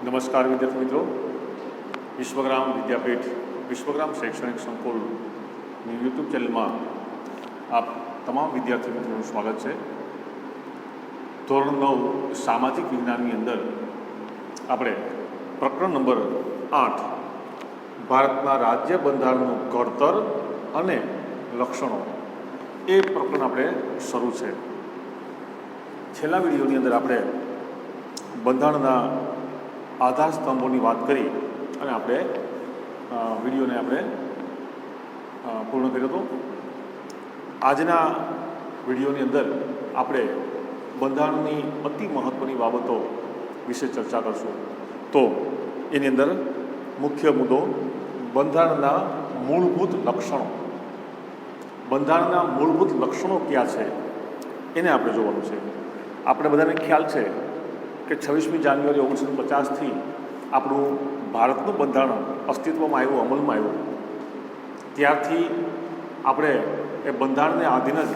નમસ્કાર વિદ્યાર્થી મિત્રો, વિશ્વગ્રામ વિદ્યાપીઠ વિશ્વગ્રામ શૈક્ષણિક સંકુલની યુટ્યુબ ચેનલમાં આપ તમામ વિદ્યાર્થી મિત્રોનું સ્વાગત છે. ધોરણ 9 સામાજિક વિજ્ઞાનની અંદર આપણે પ્રકરણ નંબર 8 ભારતના રાજ્ય બંધારણનું ઘડતર અને લક્ષણો એ પ્રકરણ આપણે શરૂ છે. છેલ્લા વિડીયોની અંદર આપણે બંધારણના આધાર સ્તંભોની વાત કરી અને આપણે વિડીયોને આપણે પૂર્ણ કર્યો હતો. આજના વિડીયોની અંદર આપણે બંધારણની અતિ મહત્ત્વની બાબતો વિશે ચર્ચા કરશું. તો એની અંદર મુખ્ય મુદ્દો બંધારણના મૂળભૂત લક્ષણો. બંધારણના મૂળભૂત લક્ષણો ક્યાં છે એને આપણે જોવાનું છે. આપણે બધાને ખ્યાલ છે કે 26મી જાન્યુઆરી 1950થી આપણું ભારતનું બંધારણ અસ્તિત્વમાં આવ્યું, અમલમાં આવ્યું. ત્યારથી આપણે એ બંધારણને આધીન જ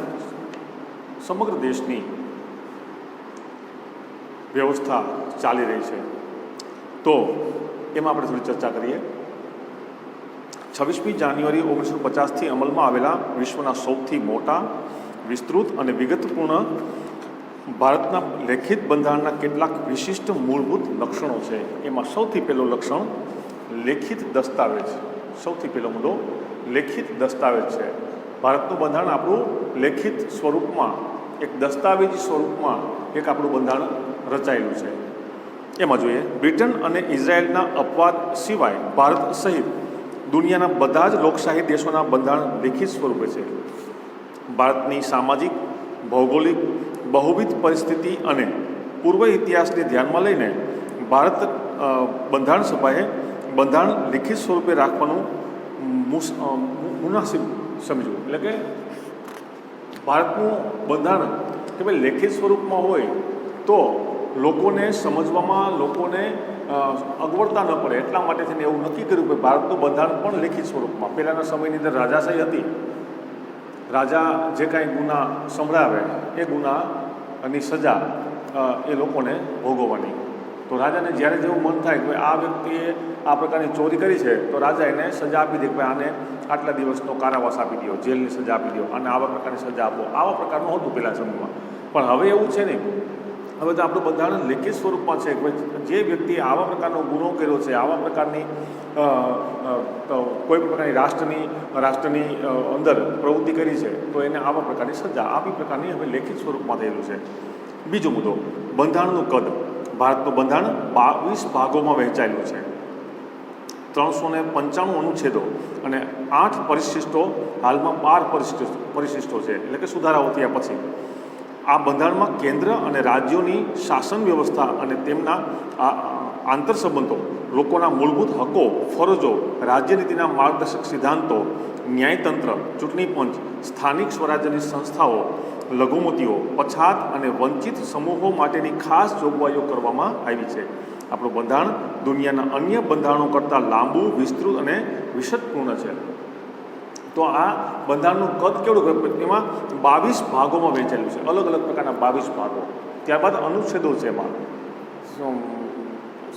સમગ્ર દેશની વ્યવસ્થા ચાલી રહી છે. તો એમાં આપણે થોડી ચર્ચા કરીએ. 26મી જાન્યુઆરી 1950થી અમલમાં આવેલા વિશ્વના સૌથી મોટા, વિસ્તૃત અને વિગતપૂર્ણ ભારતના લેખિત બંધારણના કેટલાક વિશિષ્ટ મૂળભૂત લક્ષણો છે. એમાં સૌથી પહેલું લક્ષણ લેખિત દસ્તાવેજ. સૌથી પહેલો મુદ્દો લેખિત દસ્તાવેજ છે. ભારતનું બંધારણ આપણું લેખિત સ્વરૂપમાં, એક દસ્તાવેજી સ્વરૂપમાં એક આપણું બંધારણ રચાયેલું છે. એમાં જોઈએ, બ્રિટન અને ઇઝરાયલના અપવાદ સિવાય ભારત સહિત દુનિયાના બધા જ લોકશાહી દેશોના બંધારણ લેખિત સ્વરૂપે છે. ભારતની સામાજિક, ભૌગોલિક, બહુવિધ પરિસ્થિતિ અને પૂર્વ ઇતિહાસને ધ્યાનમાં લઈને ભારત બંધારણ સભાએ બંધારણ લિખિત સ્વરૂપે રાખવાનું મુનાસિબ સમજ્યું. એટલે કે ભારતનું બંધારણ કે ભાઈ લેખિત સ્વરૂપમાં હોય તો લોકોને સમજવામાં, લોકોને અગવડતા ન પડે, એટલા માટે થઈને એવું નક્કી કર્યું કે ભારતનું બંધારણ પણ લેખિત સ્વરૂપમાં. પહેલાંના સમયની અંદર રાજાશાહી હતી. રાજા જે કાંઈ ગુના સંભળાવે એ ગુનાની સજા એ લોકોને ભોગવવાની. તો રાજાને જ્યારે જેવું મન થાય કે આ વ્યક્તિએ આ પ્રકારની ચોરી કરી છે તો રાજા એને સજા આપી દે કે ભાઈ આને આટલા દિવસનો કારાવાસ આપી દો, જેલની સજા આપી દો, અને આવા પ્રકારની સજા આપો. આવા પ્રકારનું હતું પહેલાં સમયમાં. પણ હવે એવું છે નહીં. હવે તો આપણું બંધારણ લેખિત સ્વરૂપમાં છે કે જે વ્યક્તિએ આવા પ્રકારનો ગુનો કર્યો છે, આવા પ્રકારની કોઈ પણ પ્રકારની રાષ્ટ્રની અંદર પ્રવૃત્તિ કરી છે તો એને આવા પ્રકારની સજા, આવી પ્રકારની હવે લેખિત સ્વરૂપમાં થયેલું છે. બીજો મુદ્દો, બંધારણનું કદ. ભારતનું બંધારણ 22 ભાગોમાં વહેંચાયેલું છે. 395 અનુચ્છેદો અને 8 પરિશિષ્ટો, હાલમાં 12 પરિશિષ્ટો છે, એટલે કે સુધારાઓ થયા પછી. આ બંધારણમાં કેન્દ્ર અને રાજ્યોની શાસન વ્યવસ્થા અને તેમના આંતર સંબંધો, લોકોના મૂળભૂત હકો, ફરજો, રાજ્યનીતિના માર્ગદર્શક સિદ્ધાંતો, ન્યાયતંત્ર, ચૂંટણી પંચ, સ્થાનિક સ્વરાજ્યની સંસ્થાઓ, લઘુમતીઓ, પછાત અને વંચિત સમૂહો માટેની ખાસ જોગવાઈઓ કરવામાં આવી છે. આપણું બંધારણ દુનિયાના અન્ય બંધારણો કરતાં લાંબુ, વિસ્તૃત અને વિશદપૂર્ણ છે. તો આ બંધારણનું કદ કેવડું? એમાં 22 ભાગોમાં વહેંચાયેલું છે, અલગ અલગ પ્રકારના 22 ભાગો. ત્યારબાદ અનુચ્છેદો છે. એમાં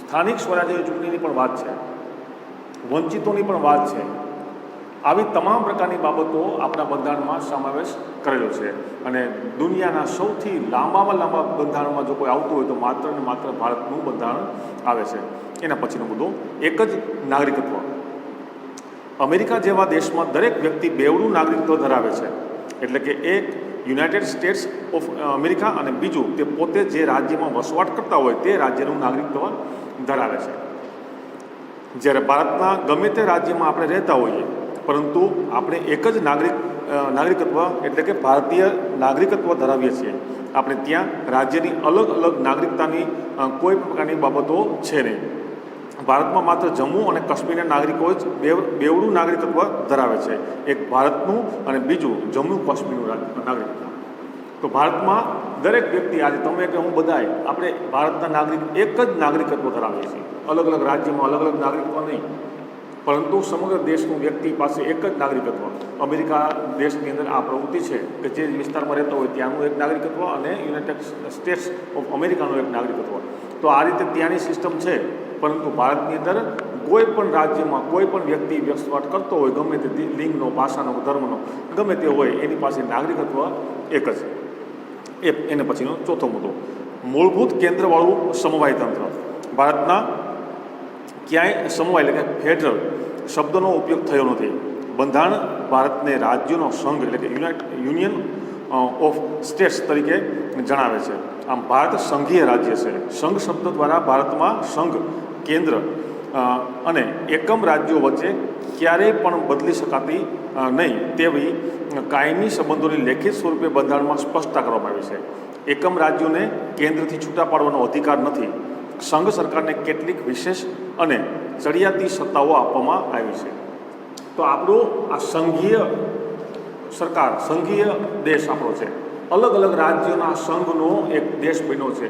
સ્થાનિક સ્વરાજ્યની ચૂંટણીની પણ વાત છે, વંચિતોની પણ વાત છે. આવી તમામ પ્રકારની બાબતો આપણા બંધારણમાં સમાવેશ કરેલો છે. અને દુનિયાના સૌથી લાંબામાં લાંબા બંધારણમાં જો કોઈ આવતું હોય તો માત્ર ને માત્ર ભારતનું બંધારણ આવે છે. એના પછીનો મુદ્દો, એક જ નાગરિકત્વ. અમેરિકા જેવા દેશમાં દરેક વ્યક્તિ બેવડું નાગરિકત્વ ધરાવે છે. એટલે કે એક યુનાઇટેડ સ્ટેટ્સ ઓફ અમેરિકા અને બીજું તે પોતે જે રાજ્યમાં વસવાટ કરતા હોય તે રાજ્યનું નાગરિકત્વ ધરાવે છે. જ્યારે ભારતના ગમે તે રાજ્યમાં આપણે રહેતા હોઈએ, પરંતુ આપણે એક જ નાગરિકત્વ એટલે કે ભારતીય નાગરિકત્વ ધરાવીએ છીએ. આપણે ત્યાં રાજ્યની અલગ અલગ નાગરિકતાની કોઈ પ્રકારની બાબતો છે નહીં. ભારતમાં માત્ર જમ્મુ અને કાશ્મીરના નાગરિકો જ બેવડું નાગરિકત્વ ધરાવે છે. એક ભારતનું અને બીજું જમ્મુ કાશ્મીરનું નાગરિકત્વ. તો ભારતમાં દરેક વ્યક્તિ, આજે તમે કે હું બધાય આપણે ભારતના નાગરિક એક જ નાગરિકત્વ ધરાવીએ છીએ. અલગ અલગ રાજ્યમાં અલગ અલગ નાગરિકત્વ નહીં, પરંતુ સમગ્ર દેશનું વ્યક્તિ પાસે એક જ નાગરિકત્વ. અમેરિકા દેશની અંદર આ પ્રવૃત્તિ છે કે જે વિસ્તારમાં રહેતો હોય ત્યાંનું એક નાગરિકત્વ અને યુનાઇટેડ સ્ટેટ્સ ઓફ અમેરિકાનું એક નાગરિકત્વ. તો આ રીતે ત્યાંની સિસ્ટમ છે પરંતુ ભારતની અંદર કોઈ પણ રાજ્યમાં કોઈ પણ વ્યક્તિ વસવાટ કરતો હોય, ગમે તે લિંગનો, ભાષાનો, ધર્મનો, ગમે તે હોય, એની પાસે નાગરિકત્વ એક જ. એને પછીનો ચોથો મુદ્દો, મૂળભૂત કેન્દ્રવાળું સમવાય તંત્ર. ભારતના ક્યાંય સમવાય એટલે કે ફેડરલ શબ્દનો ઉપયોગ થયો નથી. બંધારણ ભારતને રાજ્યોનો સંઘ એટલે કે યુનિયન ઓફ સ્ટેટ્સ તરીકે જણાવે છે. આમ ભારત સંઘીય રાજ્ય છે. સંઘ શબ્દ દ્વારા ભારતમાં સંઘ, કેન્દ્ર અને એકમ રાજ્યો વચ્ચે ક્યારેય પણ બદલી શકાતી નહીં તેવી કાયમી સંબંધોની લેખિત સ્વરૂપે બંધારણમાં સ્પષ્ટતા કરવામાં આવી છે. એકમ રાજ્યોને કેન્દ્રથી છૂટા પાડવાનો અધિકાર નથી. સંઘ સરકારને કેટલીક વિશેષ અને ચડિયાતી સત્તાઓ આપવામાં આવી છે. તો આપણો આ સંઘીય સરકાર, સંઘીય દેશ આપણો છે. અલગ અલગ રાજ્યોના સંઘનો એક દેશ બન્યો છે.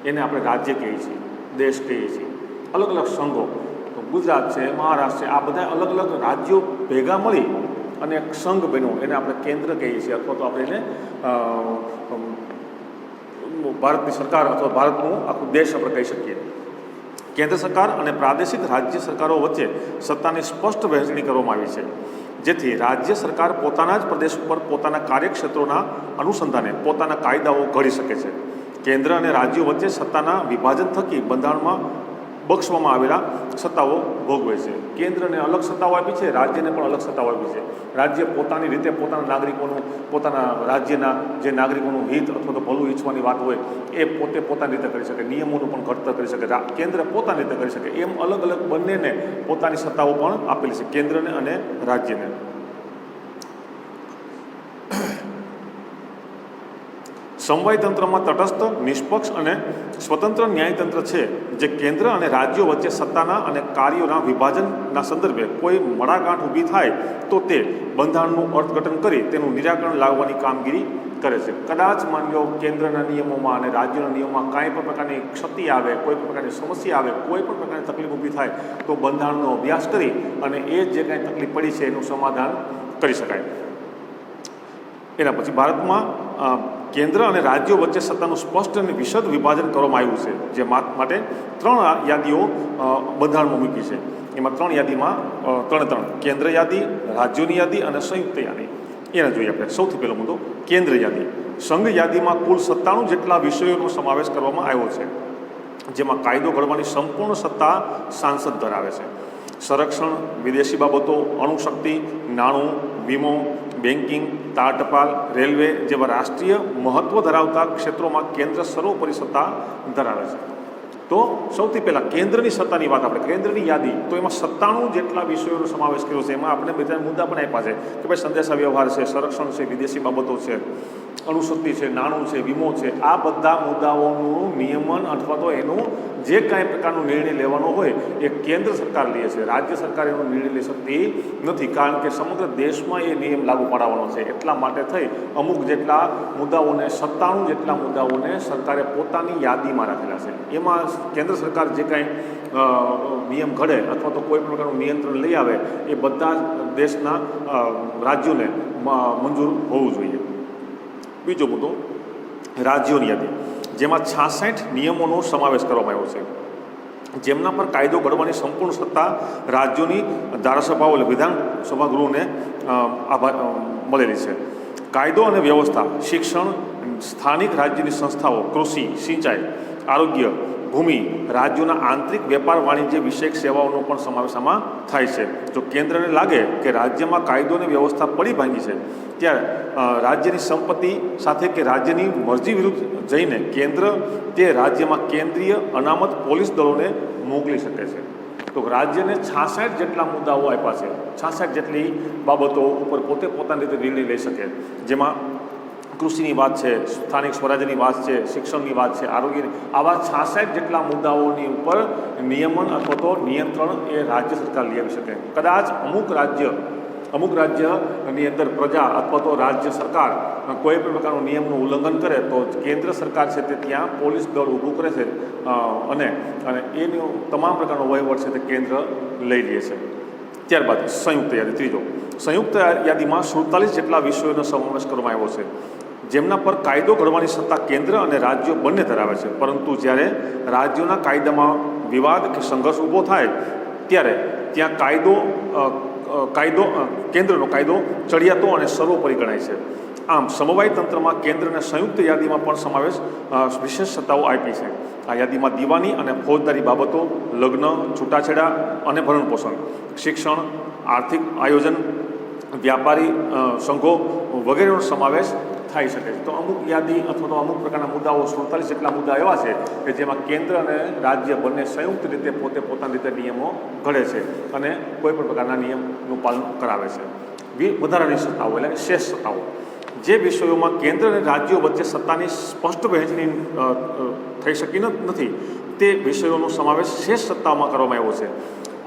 એને આપણે રાજ્ય કહીએ છીએ, દેશ કહીએ છીએ. અલગ અલગ સંઘો, તો ગુજરાત છે, મહારાષ્ટ્ર છે, આ બધા અલગ અલગ રાજ્યો ભેગા મળી અને એક સંઘ બન્યો, એને આપણે કેન્દ્ર કહીએ છીએ, અથવા તો આપણે એને ભારતની સરકાર અથવા ભારતનું આખું દેશ આપણે કહી શકીએ. કેન્દ્ર સરકાર અને પ્રાદેશિક રાજ્ય સરકારો વચ્ચે સત્તાની સ્પષ્ટ વહેંચણી કરવામાં આવી છે, જેથી રાજ્ય સરકાર પોતાના જ પ્રદેશ ઉપર પોતાના કાર્યક્ષેત્રોના અનુસંધાને પોતાના કાયદાઓ ઘડી શકે છે. કેન્દ્ર અને રાજ્યો વચ્ચે સત્તાના વિભાજન થકી બંધારણમાં બક્ષવામાં આવેલા સત્તાઓ ભોગવે છે. કેન્દ્રને અલગ સત્તાઓ આપી છે, રાજ્યને પણ અલગ સત્તાઓ આપી છે. રાજ્ય પોતાની રીતે પોતાના નાગરિકોનું, પોતાના રાજ્યના જે નાગરિકોનું હિત અથવા તો ભલું ઈચ્છવાની વાત હોય એ પોતે પોતાની રીતે કરી શકે, નિયમોનું પણ ઘડતર કરી શકે, કેન્દ્ર પોતાની રીતે કરી શકે. એમ અલગ અલગ બંનેને પોતાની સત્તાઓ પણ આપેલી છે, કેન્દ્રને અને રાજ્યને. સમવાય તંત્રમાં તટસ્થ, નિષ્પક્ષ અને સ્વતંત્ર ન્યાયતંત્ર છે, જે કેન્દ્ર અને રાજ્યો વચ્ચે સત્તાના અને કાર્યોના વિભાજનના સંદર્ભે કોઈ મડાગાંઠ ઊભી થાય તો તે બંધારણનું અર્થઘટન કરી તેનું નિરાકરણ લાવવાની કામગીરી કરે છે. કદાચ માની લો કેન્દ્રના નિયમોમાં અને રાજ્યના નિયમોમાં કાંઈ પણ પ્રકારની ક્ષતિ આવે, કોઈ પણ પ્રકારની સમસ્યા આવે, કોઈ પણ પ્રકારની તકલીફ ઊભી થાય તો બંધારણનો અભ્યાસ કરી અને એ જે કાંઈ તકલીફ પડી છે એનું સમાધાન કરી શકાય. એના પછી ભારતમાં કેન્દ્ર અને રાજ્યો વચ્ચે સત્તાનું સ્પષ્ટ અને વિશદ વિભાજન કરવામાં આવ્યું છે, જે માટે 3 યાદીઓ બંધારણમાં મૂકી છે. એમાં 3 યાદીમાં ત્રણ કેન્દ્ર યાદી, રાજ્યોની યાદી અને સંયુક્ત યાદી. એને જોઈએ આપણે. સૌથી પહેલો મુદ્દો કેન્દ્ર યાદી. સંઘ યાદીમાં કુલ 97 જેટલા વિષયોનો સમાવેશ કરવામાં આવ્યો છે, જેમાં કાયદો ઘડવાની સંપૂર્ણ સત્તા સાંસદ ધરાવે છે. સંરક્ષણ, વિદેશી બાબતો, અણુશક્તિ, નાણું, વીમો, બેન્કિંગ, તાર ટપાલ, રેલવે જેવા રાષ્ટ્રીય મહત્વ ધરાવતા ક્ષેત્રોમાં કેન્દ્ર સર્વોપરી સત્તા ધરાવે છે. તો સૌથી પહેલાં કેન્દ્રની સત્તાની વાત આપણે, કેન્દ્રની યાદી, તો એમાં 97 જેટલા વિષયોનો સમાવેશ કર્યો છે. એમાં આપણે બધા મુદ્દા પણ આપ્યા છે કે ભાઈ સંદેશા વ્યવહાર છે, સંરક્ષણ છે, વિદેશી બાબતો છે, અણુશક્તિ છે, નાણું છે, વીમો છે. આ બધા મુદ્દાઓનું નિયમન અથવા તો એનું જે કાંઈ પ્રકારનો નિર્ણય લેવાનો હોય એ કેન્દ્ર સરકાર લે છે. રાજ્ય સરકાર એનો નિર્ણય લઈ શકતી નથી, કારણ કે સમગ્ર દેશમાં એ નિયમ લાગુ પાડવાનો છે. એટલા માટે થઈ અમુક જેટલા મુદ્દાઓને, 97 જેટલા મુદ્દાઓને સરકારે પોતાની યાદીમાં રાખેલા છે. એમાં કેન્દ્ર સરકાર જે કાંઈ નિયમ ઘડે અથવા તો કોઈ પ્રકારનું નિયંત્રણ લઈ આવે એ બધા દેશના રાજ્યોને મંજૂર હોવું જોઈએ. બીજો મુદ્દો રાજ્યોની યાદી, જેમાં 66 નિયમોનો સમાવેશ કરવામાં આવ્યો છે, જેમના પર કાયદો ઘડવાની સંપૂર્ણ સત્તા રાજ્યોની ધારાસભાઓ એટલે વિધાનસભા ગૃહને મળેલી છે. કાયદો અને વ્યવસ્થા, શિક્ષણ, સ્થાનિક રાજ્યની સંસ્થાઓ, કૃષિ, સિંચાઈ, આરોગ્ય, ભૂમિ, રાજ્યોના આંતરિક વેપાર વાણિજ્ય વિષયક સેવાઓનો પણ સમાવેશ આમાં થાય છે. જો કેન્દ્રને લાગે કે રાજ્યમાં કાયદો અને વ્યવસ્થા પડી ભાંગી છે, ત્યારે રાજ્યની સંપત્તિ સાથે કે રાજ્યની મરજી વિરુદ્ધ જઈને કેન્દ્ર તે રાજ્યમાં કેન્દ્રીય અનામત પોલીસ દળોને મોકલી શકે છે. તો રાજ્યને 66 જેટલા મુદ્દાઓ આપ્યા છે, 66 જેટલી બાબતો ઉપર પોતે પોતાની રીતે નિર્ણય લઈ શકે, જેમાં કૃષિની વાત છે, સ્થાનિક સ્વરાજ્યની વાત છે, શિક્ષણની વાત છે, આરોગ્યની, આવા 66 જેટલા મુદ્દાઓની ઉપર નિયમન અથવા તો નિયંત્રણ એ રાજ્ય સરકાર લઈ આવી શકે. કદાચ અમુક રાજ્યની અંદર પ્રજા અથવા તો રાજ્ય સરકાર કોઈ પણ પ્રકારનું નિયમનું ઉલ્લંઘન કરે તો કેન્દ્ર સરકાર છે તે ત્યાં પોલીસ દળ ઊભું કરે છે અને એનું તમામ પ્રકારનો વહીવટ છે તે કેન્દ્ર લઈ લે છે. ત્યારબાદ સંયુક્ત યાદી. ત્રીજો, સંયુક્ત યાદીમાં 47 જેટલા વિષયોનો સમાવેશ કરવામાં આવ્યો છે, જેમના પર કાયદો ઘડવાની સત્તા કેન્દ્ર અને રાજ્યો બંને ધરાવે છે, પરંતુ જ્યારે રાજ્યોના કાયદામાં વિવાદ કે સંઘર્ષ ઊભો થાય ત્યારે ત્યાં કેન્દ્રનો કાયદો ચડિયાતો અને સર્વોપરી ગણાય છે. આમ સમવાય તંત્રમાં કેન્દ્રને સંયુક્ત યાદીમાં પણ સમાવેશ વિશેષ સત્તાઓ આપી છે. આ યાદીમાં દીવાની અને ફોજદારી બાબતો, લગ્ન, છૂટાછેડા અને ભરણપોષણ, શિક્ષણ, આર્થિક આયોજન, વ્યાપારી સંઘો વગેરેનો સમાવેશ થઈ શકે છે. તો અમુક યાદી અથવા તો અમુક પ્રકારના મુદ્દાઓ 47 જેટલા મુદ્દા એવા છે કે જેમાં કેન્દ્ર અને રાજ્ય બંને સંયુક્ત રીતે પોતાની રીતે નિયમો ઘડે છે અને કોઈ પણ પ્રકારના નિયમનું પાલન કરાવે છે. વધારાની સત્તાઓ એટલે કે શેષ સત્તાઓ, જે વિષયોમાં કેન્દ્ર અને રાજ્યો વચ્ચે સત્તાની સ્પષ્ટ વહેંચણી થઈ શકી નથી તે વિષયોનો સમાવેશ શેષ સત્તાઓમાં કરવામાં આવ્યો છે.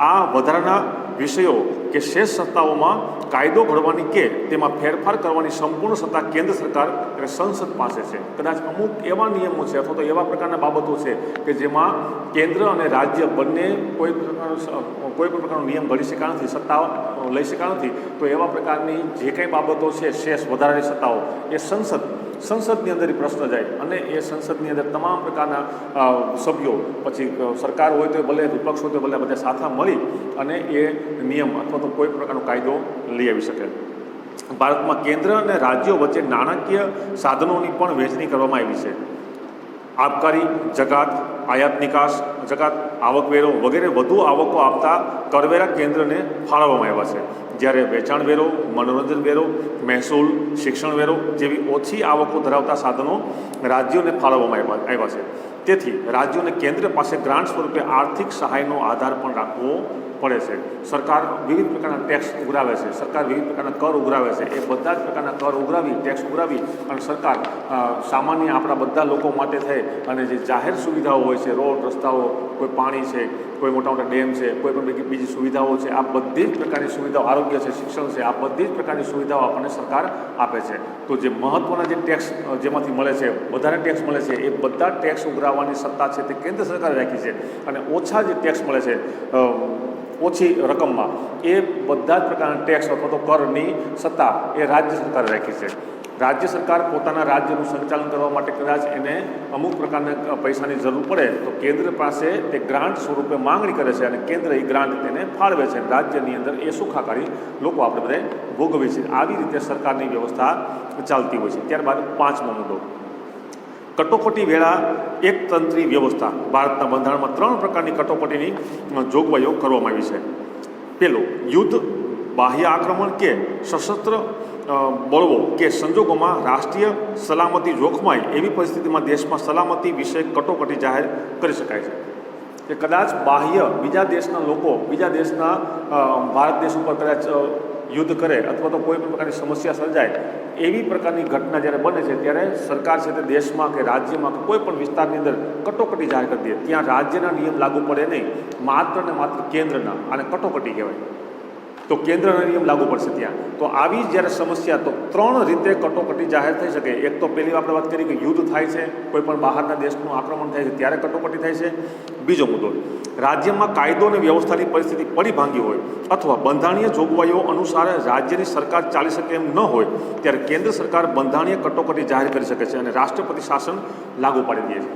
આ વધારાના વિષયો કે શેષ સત્તાઓમાં કાયદો ઘડવાની કે તેમાં ફેરફાર કરવાની સંપૂર્ણ સત્તા કેન્દ્ર સરકાર એટલે સંસદ પાસે છે. કદાચ અમુક એવા નિયમો છે અથવા તો એવા પ્રકારના બાબતો છે કે જેમાં કેન્દ્ર અને રાજ્ય બંને કોઈ પણ પ્રકારનો નિયમ ઘડી શક્યા નથી, સત્તા લઈ શક્યા નથી, તો એવા પ્રકારની જે કંઈ બાબતો છે શેષ વધારાની સત્તાઓ એ સંસદની અંદર પ્રશ્ન જાય અને એ સંસદની અંદર તમામ પ્રકારના સભ્યો, પછી સરકાર હોય તો ભલે, વિપક્ષ હોય તો ભલે, બધા સાથે મળી અને એ નિયમ અથવા તો કોઈ પ્રકારનો કાયદો લઈ આવી શકે. ભારતમાં કેન્દ્ર અને રાજ્યો વચ્ચે નાણાકીય સાધનોની પણ વહેંચણી કરવામાં આવી છે. આબકારી જકાત, આયાત નિકાસ જકાત, આવકવેરો વગેરે વધુ આવકો આપતા કરવેરા કેન્દ્રને ફાળવવામાં આવ્યા છે, જ્યારે વેચાણ વેરો, મનોરંજન વેરો, મહેસૂલ, શિક્ષણ વેરો જેવી ઓછી આવકો ધરાવતા સાધનો રાજ્યોને ફાળવવામાં આવ્યા છે. તેથી રાજ્યોને કેન્દ્ર પાસે ગ્રાન્ટ સ્વરૂપે આર્થિક સહાયનો આધાર પણ રાખવો પડે છે. સરકાર વિવિધ પ્રકારના ટેક્સ ઉઘરાવે છે, સરકાર વિવિધ પ્રકારના કર ઉઘરાવે છે. એ બધા જ પ્રકારના કર ઉઘરાવી, ટેક્સ ઉઘરાવી અને સરકાર સામાન્ય આપણા બધા લોકો માટે થઈ અને જે જાહેર સુવિધાઓ હોય છે, રોડ, રસ્તાઓ, કોઈ પાણી છે, કોઈ મોટા મોટા ડેમ છે, કોઈ પણ બીજી સુવિધાઓ છે, આ બધી જ પ્રકારની સુવિધાઓ, આરોગ્ય છે, શિક્ષણ છે, આ બધી જ પ્રકારની સુવિધાઓ આપણને સરકાર આપે છે. તો જે મહત્ત્વના જે ટેક્સ જેમાંથી મળે છે, વધારે ટેક્સ મળે છે, એ બધા ટેક્સ ઉઘરાવવાની સત્તા છે તે કેન્દ્ર સરકારે રાખી છે અને ઓછા જે ટેક્સ મળે છે ઓછી રકમમાં, એ બધા જ પ્રકારના ટેક્સ અથવા તો કરની સત્તા એ રાજ્ય સરકારે રાખી છે. રાજ્ય સરકાર પોતાના રાજ્યનું સંચાલન કરવા માટે કદાચ એને અમુક પ્રકારના પૈસાની જરૂર પડે તો કેન્દ્ર પાસે તે ગ્રાન્ટ સ્વરૂપે માંગણી કરે છે અને કેન્દ્ર એ ગ્રાન્ટ તેને ફાળવે છે. રાજ્યની અંદર એ સુખાકારી લોકો આપણે બધા ભોગવીએ છીએ. આવી રીતે સરકારની વ્યવસ્થા ચાલતી હોય છે. ત્યારબાદ 5મો મુદ્દો, કટોકટી વેળા એકતંત્રી વ્યવસ્થા. ભારતના બંધારણમાં 3 પ્રકારની કટોકટીની જોગવાઈઓ કરવામાં આવી છે. પહેલું, યુદ્ધ, બાહ્ય આક્રમણ કે સશસ્ત્ર બળવો કે સંજોગોમાં રાષ્ટ્રીય સલામતી જોખમાય એવી પરિસ્થિતિમાં દેશમાં સલામતી વિશે કટોકટી જાહેર કરી શકાય છે. કે કદાચ બાહ્ય બીજા દેશના લોકો બીજા દેશના ભારત દેશ ઉપર કદાચ યુદ્ધ કરે અથવા તો કોઈ પણ પ્રકારની સમસ્યા સર્જાય, એવી પ્રકારની ઘટના જ્યારે બને છે ત્યારે સરકાર છે તે દેશમાં કે રાજ્યમાં કે કોઈ પણ વિસ્તારની અંદર કટોકટી જાહેર કરી દે. ત્યાં રાજ્યના નિયમ લાગુ પડે નહીં, માત્ર ને માત્ર કેન્દ્રના, આને કટોકટી કહેવાય. તો કેન્દ્રના નિયમ લાગુ પડશે ત્યાં. તો આવી જ્યારે સમસ્યા, તો 3 રીતે કટોકટી જાહેર થઈ શકે. એક તો પહેલી આપણે વાત કરી કે યુદ્ધ થાય છે, કોઈ પણ બહારના દેશનું આક્રમણ થાય છે ત્યારે કટોકટી થાય છે. બીજો મુદ્દો, રાજ્યમાં કાયદો અને વ્યવસ્થાની પરિસ્થિતિ પડી ભાંગી હોય અથવા બંધારણીય જોગવાઈઓ અનુસાર રાજ્યની સરકાર ચાલી શકે એમ ન હોય ત્યારે કેન્દ્ર સરકાર બંધારણીય કટોકટી જાહેર કરી શકે છે અને રાષ્ટ્રપતિ શાસન લાગુ પાડી દે છે.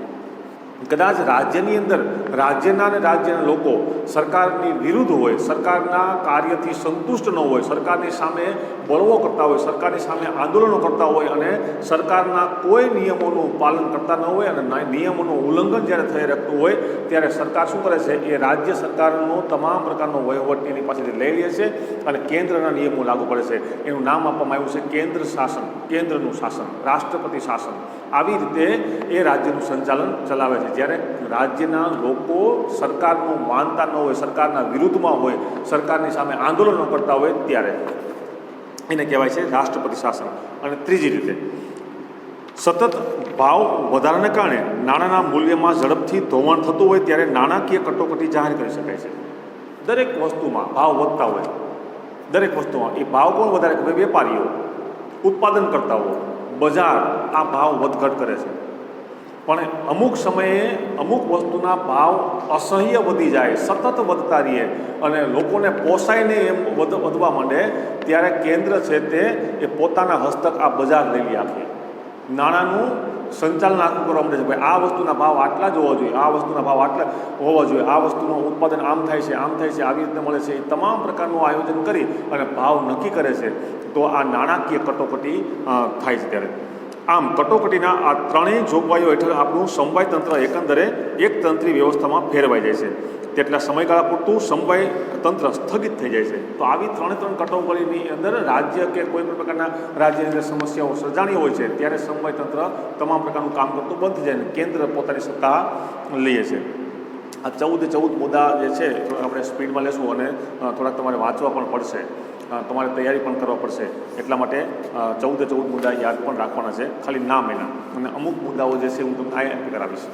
કદાચ રાજ્યની અંદર રાજ્યના અને રાજ્યના લોકો સરકારની વિરુદ્ધ હોય, સરકારના કાર્યથી સંતુષ્ટ ન હોય, સરકારની સામે બળવો કરતા હોય, સરકારની સામે આંદોલનો કરતા હોય અને સરકારના કોઈ નિયમોનું પાલન કરતા ન હોય અને નિયમોનું ઉલ્લંઘન જ્યારે થઈ રહેતું હોય ત્યારે સરકાર શું કરે છે, એ રાજ્ય સરકારનો તમામ પ્રકારનો વહીવટ એની પાસેથી લઈ લે છે અને કેન્દ્રના નિયમો લાગુ પડે છે. એનું નામ આપવામાં આવ્યું છે કેન્દ્ર શાસન, કેન્દ્રનું શાસન, રાષ્ટ્રપતિ શાસન. આવી રીતે એ રાજ્યનું સંચાલન ચલાવે છે. જ્યારે રાજ્યના લોકો સરકારનું માનતા ન હોય, સરકારના વિરુદ્ધમાં હોય, સરકારની સામે આંદોલનો કરતા હોય ત્યારે એને કહેવાય છે રાષ્ટ્રપતિ શાસન. અને ત્રીજી રીતે, સતત ભાવ વધારાને કારણે નાણાંના મૂલ્યમાં ઝડપથી ધોવાણ થતું હોય ત્યારે નાણાકીય કટોકટી જાહેર કરી શકાય છે. દરેક વસ્તુમાં ભાવ વધતા હોય, દરેક વસ્તુમાં એ ભાવ કોણ વધારે કરે? વેપારીઓ, ઉત્પાદનકર્તાઓ, બજાર આ ભાવ વધઘટ કરે છે. પણ અમુક સમયે અમુક વસ્તુના ભાવ અસહ્ય વધી જાય, સતત વધતા રહીએ અને લોકોને પોસાય નહીં એમ વધવા માંડે ત્યારે કેન્દ્ર છે તે એ પોતાના હસ્તક આ બજાર લઈ લે આખી. નાણાંનું સંચાલન આખું કરવા મળે છે. ભાઈ આ વસ્તુના ભાવ આટલા જ હોવા જોઈએ, આ વસ્તુના ભાવ આટલા હોવા જોઈએ, આ વસ્તુનું ઉત્પાદન આમ થાય છે, આમ થાય છે, આવી રીતે મળે છે. એ તમામ પ્રકારનું આયોજન કરી અને ભાવ નક્કી કરે છે. તો આ નાણાકીય કટોકટી થાય છે. ત્યારે આમ કટોકટીના આ ત્રણેય જોગવાઈઓ હેઠળ આપણું સમવાય તંત્ર એકંદરે એક તંત્રી વ્યવસ્થામાં ફેરવાઈ જાય છે. તેટલા સમયગાળા પૂરતું સમવાય તંત્ર સ્થગિત થઈ જાય છે. તો આવી ત્રણ કટોકટીની અંદર રાજ્ય કે કોઈ પણ પ્રકારના રાજ્યની અંદર સમસ્યાઓ સર્જાણી હોય છે ત્યારે સમવાય તંત્ર તમામ પ્રકારનું કામ કરતું બંધ થઈ જાય અને કેન્દ્ર પોતાની સત્તા લઈએ છે. આ 14 મુદ્દા જે છે આપણે સ્પીડમાં લેશું અને થોડાક તમારે વાંચવા પણ પડશે, તમારે તૈયારી પણ કરવા પડશે. એટલા માટે 14 મુદ્દા યાદ પણ રાખવાના છે, ખાલી નામ એના. અને અમુક મુદ્દાઓ જે છે હું તમને અહીંયા કરાવીશ.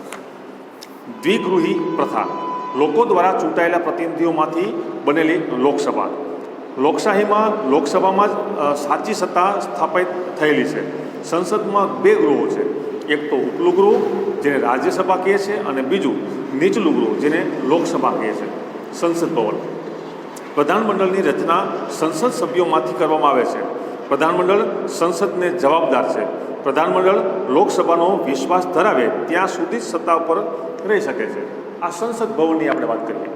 દ્વિગૃહી પ્રથા, લોકો દ્વારા ચૂંટાયેલા પ્રતિનિધિઓમાંથી બનેલી લોકસભા. લોકસભામાં જ સાચી સત્તા સ્થાપિત થયેલી છે. સંસદમાં 2 ગૃહો છે, એક તો ઉપલું ગૃહ જેને રાજ્યસભા કહે છે અને બીજું નીચલું ગૃહ જેને લોકસભા કહે છે, સંસદ ભવન. પ્રધાનમંડળની રચના સંસદ સભ્યોમાંથી કરવામાં આવે છે. પ્રધાનમંડળ સંસદને જવાબદાર છે. પ્રધાનમંડળ લોકસભાનો વિશ્વાસ ધરાવે ત્યાં સુધી સત્તા ઉપર રહી શકે છે. આ સંસદ ભવનની આપણે વાત કરીએ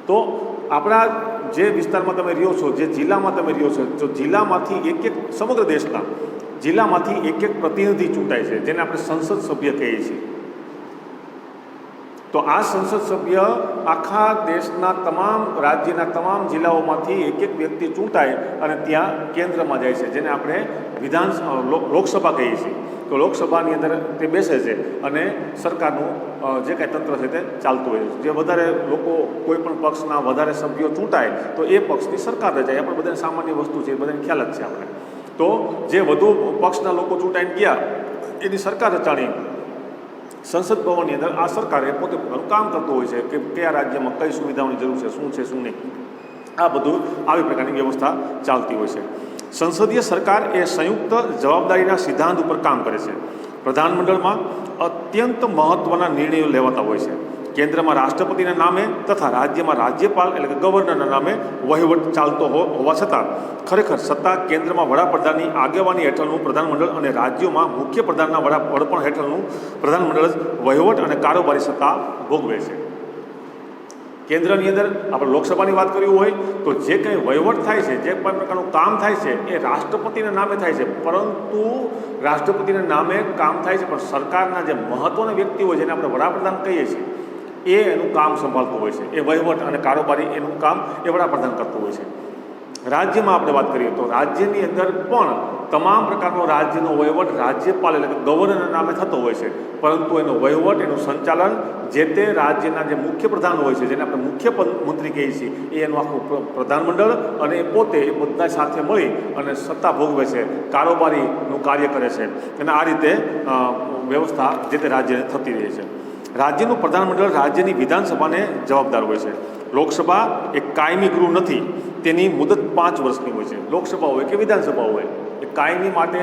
તો આપણા જે વિસ્તારમાં તમે રહ્યો છો, જે જિલ્લામાં તમે રહ્યો છો, તો જિલ્લામાંથી એક સમગ્ર દેશના જિલ્લામાંથી એક પ્રતિનિધિ ચૂંટાય છે જેને આપણે સંસદ સભ્ય કહીએ છીએ. તો આ સંસદ સભ્ય આખા દેશના તમામ રાજ્યના તમામ જિલ્લાઓમાંથી એક વ્યક્તિ ચૂંટાય અને ત્યાં કેન્દ્રમાં જાય છે જેને આપણે લોકસભા કહીએ છીએ. તો લોકસભાની અંદર તે બેસે છે અને સરકારનું જે કાંઈ તંત્ર છે તે ચાલતું હોય છે. જે વધારે લોકો કોઈ પણ પક્ષના વધારે સભ્યો ચૂંટાય તો એ પક્ષની સરકાર રચાય. આપણે બધાને સામાન્ય વસ્તુ છે, બધાને ખ્યાલ જ છે આપણે. તો જે વધુ પક્ષના લોકો ચૂંટાઈને ગયા એની સરકાર રચાણી. સંસદ ભવનની અંદર આ સરકારે પોતે પોતાનું કામ કરતું હોય છે કે કયા રાજ્યમાં કઈ સુવિધાઓની જરૂર છે, શું છે શું નહીં. આ બધું આવી પ્રકારની વ્યવસ્થા ચાલતી હોય છે. સંસદીય સરકાર એ સંયુક્ત જવાબદારીના સિદ્ધાંત ઉપર કામ કરે છે. પ્રધાનમંડળમાં અત્યંત મહત્ત્વના નિર્ણયો લેવાતા હોય છે. કેન્દ્રમાં રાષ્ટ્રપતિના નામે તથા રાજ્યમાં રાજ્યપાલ એટલે કે ગવર્નરના નામે વહીવટ ચાલતો હોવા છતાં ખરેખર સત્તા કેન્દ્રમાં વડાપ્રધાનની આગેવાની હેઠળનું પ્રધાનમંડળ અને રાજ્યોમાં મુખ્યપ્રધાનના વડપણ હેઠળનું પ્રધાનમંડળ જ વહીવટ અને કારોબારી સત્તા ભોગવે છે. કેન્દ્રની અંદર આપણે લોકસભાની વાત કરવી હોય તો જે કંઈ વહીવટ થાય છે, જે કોઈ પ્રકારનું કામ થાય છે એ રાષ્ટ્રપતિના નામે થાય છે. પરંતુ રાષ્ટ્રપતિના નામે કામ થાય છે, પણ સરકારના જે મહત્ત્વના વ્યક્તિ હોય જેને આપણે વડાપ્રધાન કહીએ છીએ એ એનું કામ સંભાળતું હોય છે. એ વહીવટ અને કારોબારી એનું કામ એ વડાપ્રધાન કરતું હોય છે. રાજ્યમાં આપણે વાત કરીએ તો રાજ્યની અંદર પણ તમામ પ્રકારનો રાજ્યનો વહીવટ રાજ્યપાલ એટલે કે ગવર્નરના નામે થતો હોય છે. પરંતુ એનો વહીવટ, એનું સંચાલન જે તે રાજ્યના જે મુખ્ય પ્રધાન હોય છે જેને આપણે મુખ્યમંત્રી કહીએ છીએ એ એનું આખું પ્રધાનમંડળ અને એ પોતે એ બધા સાથે મળી અને સત્તા ભોગવે છે, કારોબારીનું કાર્ય કરે છે. અને આ રીતે વ્યવસ્થા જે તે રાજ્યને થતી રહે છે. રાજ્યનું પ્રધાનમંડળ રાજ્યની વિધાનસભાને જવાબદાર હોય છે. લોકસભા એ કાયમી ગૃહ નથી, તેની મુદત 5 વર્ષની હોય છે. લોકસભા હોય કે વિધાનસભા હોય એ કાયમી માટે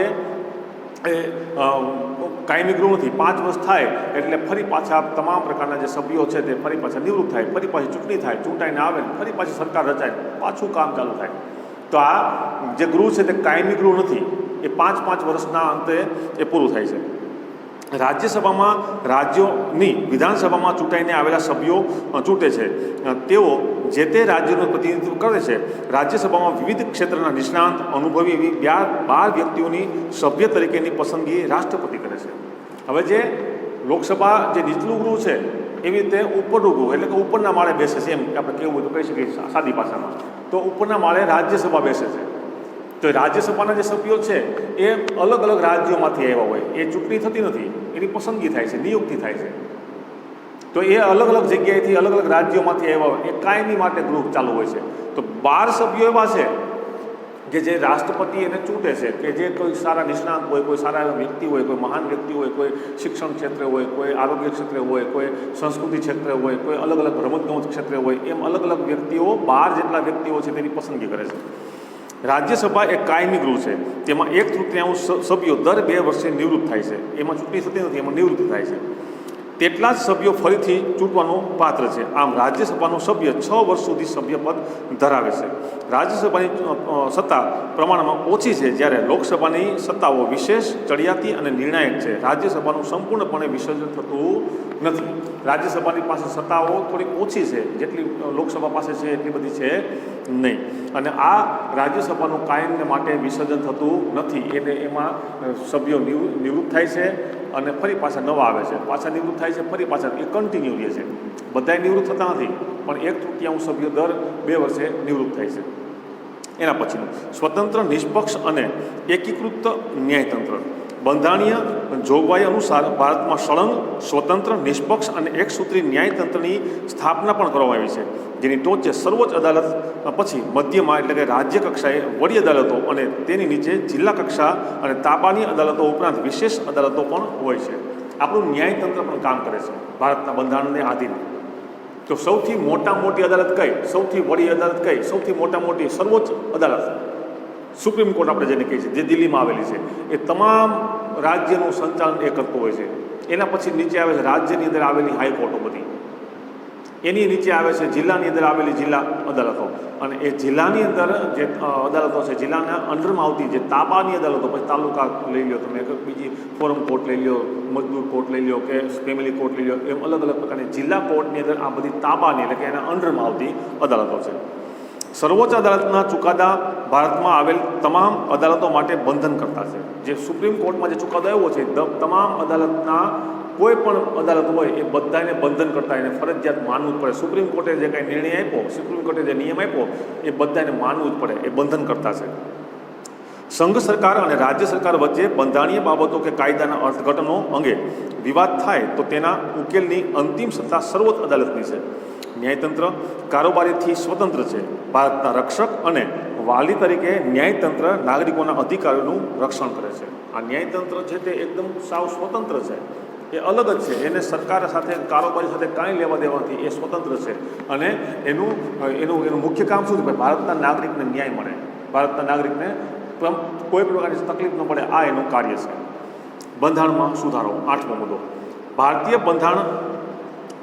કાયમી ગૃહ નથી. 5 વર્ષ થાય એટલે ફરી પાછા તમામ પ્રકારના જે સભ્યો છે તે ફરી પાછા નિવૃત્ત થાય, ફરી પાછી ચૂંટણી થાય, ચૂંટાઈને આવે, ફરી પાછી સરકાર રચાય, પાછું કામ ચાલુ થાય. તો આ જે ગૃહ છે તે કાયમી ગૃહ નથી. એ 5 વર્ષના અંતે એ પૂરું થાય છે. રાજ્યસભામાં રાજ્યોની વિધાનસભામાં ચૂંટાઈને આવેલા સભ્યો ચૂંટે છે. તેઓ જે તે રાજ્યનું પ્રતિનિધિત્વ કરે છે. રાજ્યસભામાં વિવિધ ક્ષેત્રના નિષ્ણાંત અનુભવી એવી 12 વ્યક્તિઓની સભ્ય તરીકેની પસંદગી રાષ્ટ્રપતિ કરે છે. હવે જે લોકસભા જે નીચલું ગૃહ છે એવી રીતે ઉપરનું ગૃહ એટલે કે ઉપરના માળે બેસે છે, એમ આપણે કેવું હોય તો કહી શકીએ સાદી ભાષામાં. તો ઉપરના માળે રાજ્યસભા બેસે છે. તો રાજ્યસભાના જે સભ્યો છે એ અલગ અલગ રાજ્યોમાંથી આવ્યા હોય, એ ચૂંટણી થતી નથી, એની પસંદગી થાય છે, નિયુક્તિ થાય છે. તો એ અલગ અલગ જગ્યાએથી અલગ અલગ રાજ્યોમાંથી આવ્યા હોય, એ કાયમી માટે ગૃહ ચાલુ હોય છે. તો 12 સભ્યો એવા છે કે જે રાષ્ટ્રપતિ એને ચૂંટે છે, કે જે કોઈ સારા નિષ્ણાંત હોય, કોઈ સારા વ્યક્તિ હોય, કોઈ મહાન વ્યક્તિ હોય, કોઈ શિક્ષણ ક્ષેત્રે હોય, કોઈ આરોગ્ય ક્ષેત્રે હોય, કોઈ સંસ્કૃતિ ક્ષેત્રે હોય, કોઈ અલગ અલગ રમતગમત ક્ષેત્રે હોય, એમ અલગ અલગ વ્યક્તિઓ 12 જેટલા વ્યક્તિઓ છે તેની પસંદગી કરે છે. રાજ્યસભા એ કાયમી ગૃહ છે. તેમાં 1/3 સભ્યો દર 2 વર્ષે નિવૃત્ત થાય છે. એમાં ચૂંટણી થતી નથી, એમાં નિવૃત્ત થાય છે. તેટલા જ સભ્યો ફરીથી ચૂંટવાનો પાત્ર છે. આમ રાજ્યસભાનો સભ્ય 6 વર્ષ સુધી સભ્યપદ ધરાવે છે. રાજ્યસભાની સત્તા પ્રમાણમાં ઓછી છે, જ્યારે લોકસભાની સત્તાઓ વિશેષ, ચડિયાતી અને નિર્ણાયક છે. રાજ્યસભાનું સંપૂર્ણપણે વિસર્જન થતું નથી. રાજ્યસભાની પાસે સત્તાઓ થોડી ઓછી છે, જેટલી લોકસભા પાસે છે એટલી બધી છે નહીં. અને આ રાજ્યસભાનું કાયમને માટે વિસર્જન થતું નથી. એટલે એમાં સભ્યો નિવૃત્ત થાય છે અને ફરી પાછા નવા આવે છે, પાછા નિવૃત્ત થાય છે, ફરી પાછા, એ કન્ટિન્યુ રહે છે. બધાય નિવૃત્ત થતા નથી, પણ 1/3 સભ્યો દર 2 વર્ષે નિવૃત્ત થાય છે. એના પછીનું સ્વતંત્ર, નિષ્પક્ષ અને એકીકૃત ન્યાયતંત્ર. બંધારણીય જોગવાઈ અનુસાર ભારતમાં સળંગ, સ્વતંત્ર, નિષ્પક્ષ અને એકસૂત્રીય ન્યાયતંત્રની સ્થાપના પણ કરવામાં આવી છે, જેની ટોચે સર્વોચ્ચ અદાલત, પછી મધ્યમાં એટલે કે રાજ્ય કક્ષાએ વડી અદાલતો અને તેની નીચે જિલ્લા કક્ષા અને તાબાની અદાલતો ઉપરાંત વિશેષ અદાલતો પણ હોય છે. આપણું ન્યાયતંત્ર પણ કામ કરે છે ભારતના બંધારણને આધીન. તો સૌથી મોટી અદાલત કઈ, સૌથી વડી અદાલત કઈ, સૌથી મોટી સર્વોચ્ચ અદાલત સુપ્રીમ કોર્ટ આપણે જેને કહીએ છીએ, જે દિલ્હીમાં આવેલી છે, એ તમામ રાજ્યનું સંચાલન એ કરતું હોય છે. એના પછી નીચે આવે છે રાજ્યની અંદર આવેલી હાઈકોર્ટો બધી, એની નીચે આવે છે જિલ્લાની અંદર આવેલી જિલ્લા અદાલતો, અને એ જિલ્લાની અંદર જે અદાલતો છે, જિલ્લાના અંડરમાં આવતી જે તાબાની અદાલતો, પછી તાલુકા લઈ લો તમે, બીજી ફોરમ કોર્ટ લઈ લો, મજદૂર કોર્ટ લઈ લો કે ફેમિલી કોર્ટ લઈ લો, એમ અલગ અલગ પ્રકારની જિલ્લા કોર્ટની અંદર આ બધી તાબાની એટલે કે એના અંડરમાં આવતી અદાલતો છે. સર્વોચ્ચ અદાલતના ચુકાદા ભારતમાં આવેલ તમામ અદાલતો માટે બંધન કરતા છે. જે સુપ્રીમ કોર્ટમાં જે ચુકાદો આવ્યો છે, તમામ અદાલતના કોઈ પણ અદાલત હોય એ બધાને બંધન કરતા, એને ફરજિયાત માનવું જ પડે. સુપ્રીમ કોર્ટે જે કાંઈ નિર્ણય આપ્યો, સુપ્રીમ કોર્ટે જે નિયમ આપ્યો, એ બધાને માનવું જ પડે, એ બંધન કરતા છે. સંઘ સરકાર અને રાજ્ય સરકાર વચ્ચે બંધારણીય બાબતો કે કાયદાના અર્થઘટનો અંગે વિવાદ થાય તો તેના ઉકેલની અંતિમ સત્તા સર્વોચ્ચ અદાલતની છે. ન્યાયતંત્ર કારોબારીથી સ્વતંત્ર છે. ભારતના રક્ષક અને વાલી તરીકે ન્યાયતંત્ર નાગરિકોના અધિકારોનું રક્ષણ કરે છે. આ ન્યાયતંત્ર છે તે એકદમ સાવ સ્વતંત્ર છે, એ અલગ જ છે. એને સરકાર સાથે, કારોબારી સાથે કાંઈ લેવા દેવા નથી, એ સ્વતંત્ર છે. અને એનું મુખ્ય કામ શું છે? ભારતના નાગરિકને ન્યાય મળે, ભારતના નાગરિકને કોઈ પ્રકારની તકલીફ ન પડે, આ એનું કાર્ય છે. બંધારણમાં સુધારો. 8મો મુદ્દો. ભારતીય બંધારણ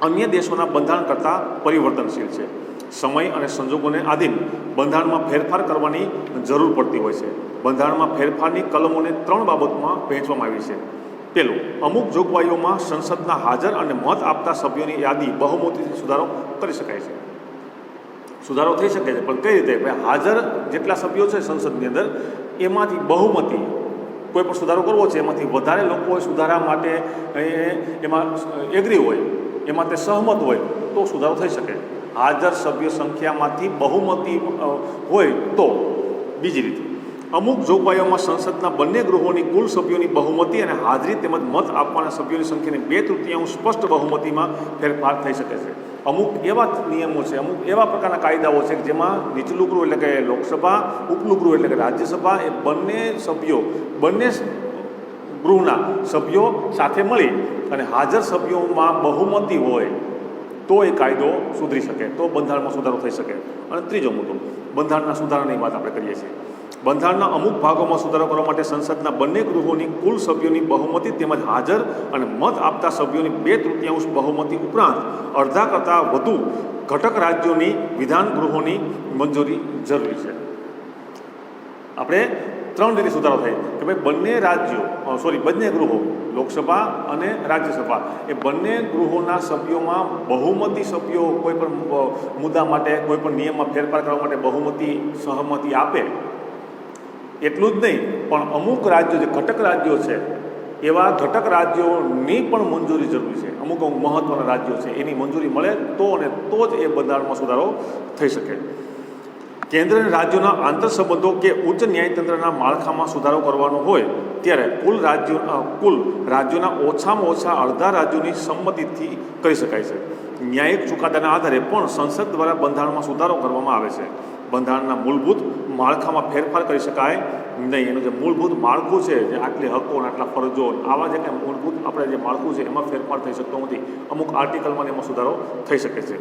અન્ય દેશોના બંધારણ કરતાં પરિવર્તનશીલ છે. સમય અને સંજોગોને આધીન બંધારણમાં ફેરફાર કરવાની જરૂર પડતી હોય છે. બંધારણમાં ફેરફારની કલમોને 3 બાબતમાં વહેંચવામાં આવી છે. પહેલું, અમુક જોગવાઈઓમાં સંસદના હાજર અને મત આપતા સભ્યોની યાદી બહુમતીથી સુધારો કરી શકાય છે. સુધારો થઈ શકે છે, પણ કઈ રીતે? હાજર જેટલા સભ્યો છે સંસદની અંદર, એમાંથી બહુમતી, કોઈ પણ સુધારો કરવો છે, એમાંથી વધારે લોકો સુધારા માટે એમાં એગ્રી હોય, એમાં તે સહમત હોય તો સુધારો થઈ શકે. હાજર સભ્ય સંખ્યામાંથી બહુમતી હોય તો. બીજી રીતે, અમુક જોગવાઈઓમાં સંસદના બંને ગૃહોની કુલ સભ્યોની બહુમતી અને હાજરી તેમજ મત આપવાના સભ્યોની સંખ્યાની 2/3 સ્પષ્ટ બહુમતીમાં ફેરફાર થઈ શકે છે. અમુક એવા નિયમો છે, અમુક એવા પ્રકારના કાયદાઓ છે કે જેમાં નીચલું ગૃહ એટલે કે લોકસભા, ઉપલું ગૃહ એટલે કે રાજ્યસભા, એ બંને સભ્યો, બંને ગૃહના સભ્યો સાથે મળી અને હાજર સભ્યોમાં બહુમતી હોય તો એ કાયદો સુધરી શકે, તો બંધારણમાં સુધારો થઈ શકે. અને ત્રીજો મુદ્દો, બંધારણના સુધારાની વાત આપણે કરીએ છીએ. બંધારણના અમુક ભાગોમાં સુધારો કરવા માટે સંસદના બંને ગૃહોની કુલ સભ્યોની બહુમતી તેમજ હાજર અને મત આપતા સભ્યોની 2/3 બહુમતી ઉપરાંત અડધા કરતાં વધુ ઘટક રાજ્યોની વિધાન ગૃહોની મંજૂરી જરૂરી છે. આપણે 3 રીતે સુધારો થાય કે ભાઈ બંને ગૃહો, લોકસભા અને રાજ્યસભા, એ બંને ગૃહોના સભ્યોમાં બહુમતી સભ્યો કોઈ પણ મુદ્દા માટે, કોઈ પણ નિયમમાં ફેરફાર કરવા માટે બહુમતી સહમતિ આપે. એટલું જ નહીં, પણ અમુક રાજ્યો, જે ઘટક રાજ્યો છે, એવા ઘટક રાજ્યોની પણ મંજૂરી જરૂરી છે. અમુક મહત્ત્વના રાજ્યો છે, એની મંજૂરી મળે તો જ એ બંધારણમાં સુધારો થઈ શકે. કેન્દ્ર અને રાજ્યોના આંતરસંબંધો કે ઉચ્ચ ન્યાયતંત્રના માળખામાં સુધારો કરવાનો હોય ત્યારે કુલ રાજ્યોના ઓછામાં ઓછા અડધા રાજ્યોની સંમતિથી કરી શકાય છે. ન્યાયિક ચુકાદાના આધારે પણ સંસદ દ્વારા બંધારણમાં સુધારો કરવામાં આવે છે. બંધારણના મૂળભૂત માળખામાં ફેરફાર કરી શકાય નહીં. એનું જે મૂળભૂત માળખું છે, જે આટલી હકો અને આટલા ફરજો, આવા જે કંઈ મૂળભૂત આપણે જે માળખું છે એમાં ફેરફાર થઈ શકતો નથી. અમુક આર્ટિકલમાં એમાં સુધારો થઈ શકે છે.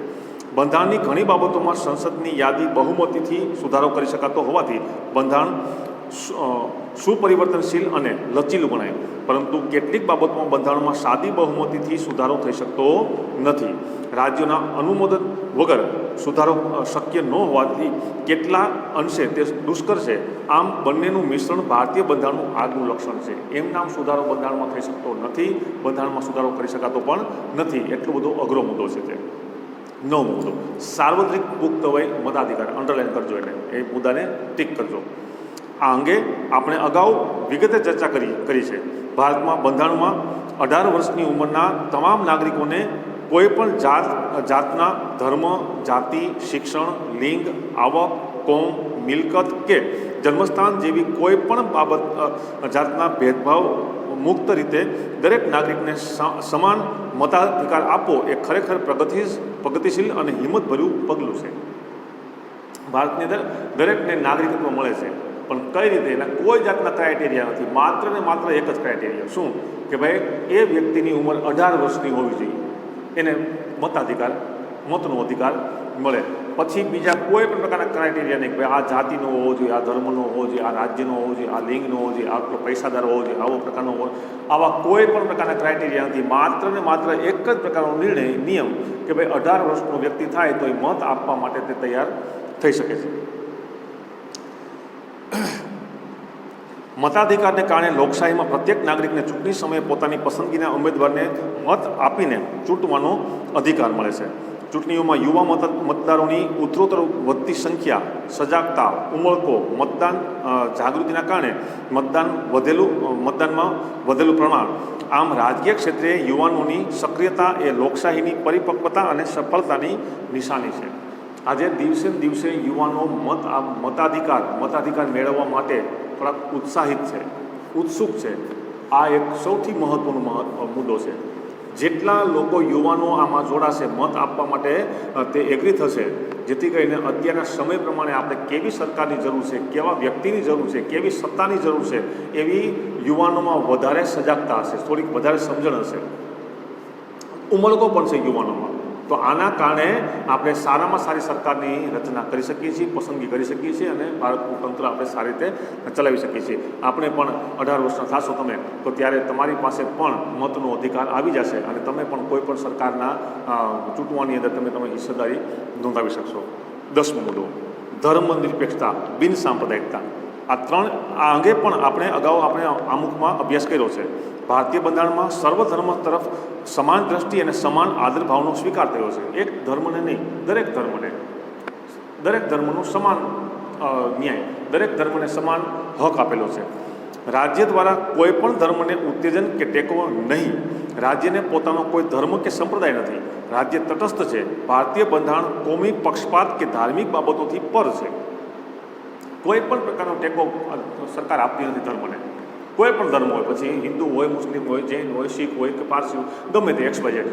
બંધારણની ઘણી બાબતોમાં સંસદની યાદી બહુમતીથી સુધારો કરી શકાતો હોવાથી બંધારણ સુપરિવર્તનશીલ અને લચીલું ગણાય, પરંતુ કેટલીક બાબતોમાં બંધારણમાં સાદી બહુમતીથી સુધારો થઈ શકતો નથી. રાજ્યોના અનુમોદન વગર સુધારો શક્ય ન હોવાથી કેટલા અંશે તે દુષ્કર છે. આમ બંનેનું મિશ્રણ ભારતીય બંધારણનું આગવું લક્ષણ છે. એમ નામ સુધારો બંધારણમાં થઈ શકતો નથી, બંધારણમાં સુધારો કરી શકાતો પણ નથી. એટલો બધો અઘરો મુદ્દો છે તે. 9મો મુદ્દો, સાર્વત્રિક પુખ્ત વય મતાધિકાર. અંડરલાઈન કરજો, એટલે એ મુદ્દાને ટીક કરજો. આ અંગે આપણે અગાઉ વિગતે ચર્ચા કરી છે. ભારતમાં બંધારણમાં 18 વર્ષની ઉંમરના તમામ નાગરિકોને કોઈ પણ જાતના ધર્મ, જાતિ, શિક્ષણ, લિંગ, આવક, કોમ, મિલકત કે જન્મસ્થાન જેવી કોઈ પણ બાબત જાતના ભેદભાવ મુક્ત રીતે દરેક નાગરિકને સમાન મતાધિકાર આપવો એ ખરેખર પ્રગતિશીલ અને હિંમતભર્યું પગલું છે. ભારતની અંદર દરેકને નાગરિકત્વ મળે છે, પણ કઈ રીતે? એના કોઈ જાતના ક્રાઇટેરિયા નથી. માત્ર ને માત્ર એક જ ક્રાઇટેરિયા, શું? કે ભાઈ એ વ્યક્તિની ઉંમર 18 વર્ષની હોવી જોઈએ, એને મતાધિકાર, મતનો અધિકાર મળે. પછી બીજા કોઈ પણ પ્રકારના ક્રાઇટેરિયા નહીં કે ભાઈ આ જાતિનો હોવો જોઈએ, આ ધર્મનો હોવો જોઈએ, આ રાજ્યનો હોવો જોઈએ, આ લિંગનો હોવો જોઈએ, આટલો પૈસાદાર હોવો જોઈએ, આવો પ્રકારનો હોવો, આવા કોઈ પણ પ્રકારના ક્રાઇટેરિયા નથી. માત્ર ને માત્ર એક જ પ્રકારનો નિયમ કે ભાઈ 18 વર્ષનો વ્યક્તિ થાય તો એ મત આપવા માટે તે તૈયાર થઈ શકે છે. મતાધિકારને કારણે લોકશાહીમાં પ્રત્યેક નાગરિકને ચૂંટણી સમયે પોતાની પસંદગીના ઉમેદવારને મત આપીને ચૂંટવાનો અધિકાર મળે છે. ચૂંટણીઓમાં યુવા મતદારોની ઉત્તરોત્તર વધતી સંખ્યા, સજાગતા, ઉમળકો, મતદાન જાગૃતિના કારણે મતદાનમાં વધેલું પ્રમાણ, આમ રાજકીય ક્ષેત્રે યુવાનોની સક્રિયતા એ લોકશાહીની પરિપક્વતા અને સફળતાની નિશાની છે. આજે દિવસે ને દિવસે યુવાનો મતાધિકાર મેળવવા માટે થોડાક ઉત્સાહિત છે, ઉત્સુક છે. આ એક સૌથી મહત્ત્વનો મુદ્દો છે. જેટલા લોકો યુવાનો આમાં જોડાશે, મત આપવા માટે તે એગ્રી થશે, જેથી કરીને અત્યારના સમય પ્રમાણે આપણે કેવી સરકારની જરૂર છે, કેવા વ્યક્તિની જરૂર છે, કેવી સત્તાની જરૂર છે, એવી યુવાનોમાં વધારે સજાગતા હશે, થોડીક વધારે સમજણ હશે, ઉમળકો પણ છે યુવાનોમાં. તો આના કારણે આપણે સારામાં સારી સરકારની રચના કરી શકીએ છીએ, પસંદગી કરી શકીએ છીએ અને ભારતનું તંત્ર આપણે સારી રીતે ચલાવી શકીએ છીએ. આપણે પણ 18 વર્ષના થશો તમે તો ત્યારે તમારી પાસે પણ મતનો અધિકાર આવી જશે અને તમે પણ કોઈ પણ સરકારના ચૂંટવાની અંદર તમે હિસ્સેદારી નોંધાવી શકશો. 10મો મુદ્દો, ધર્મ નિરપેક્ષતા, બિન સાંપ્રદાયિકતા. આ અંગે પણ આપણે અગાઉ આમુખમાં અભ્યાસ કર્યો છે. ભારતીય બંધારણમાં સર્વધર્મ તરફ સમાન દ્રષ્ટિ અને સમાન આદર ભાવનો સ્વીકાર થયો છે. એક ધર્મને નહીં, દરેક ધર્મનો સમાન ન્યાય, દરેક ધર્મને સમાન હક આપેલો છે. રાજ્ય દ્વારા કોઈ પણ ધર્મને ઉત્તેજન કે ટેકો નહીં. રાજ્યને પોતાનો કોઈ ધર્મ કે સંપ્રદાય નથી. રાજ્ય તટસ્થ છે. ભારતીય બંધારણ કોમી પક્ષપાત કે ધાર્મિક બાબતોથી પર છે. કોઈ પણ પ્રકારનો ટેકો સરકાર આપતી નથી ધર્મને. કોઈ પણ ધર્મ હોય, પછી હિન્દુ હોય, મુસ્લિમ હોય, જૈન હોય, શીખ હોય કે પારસી હોય, ગમે તે XYZ,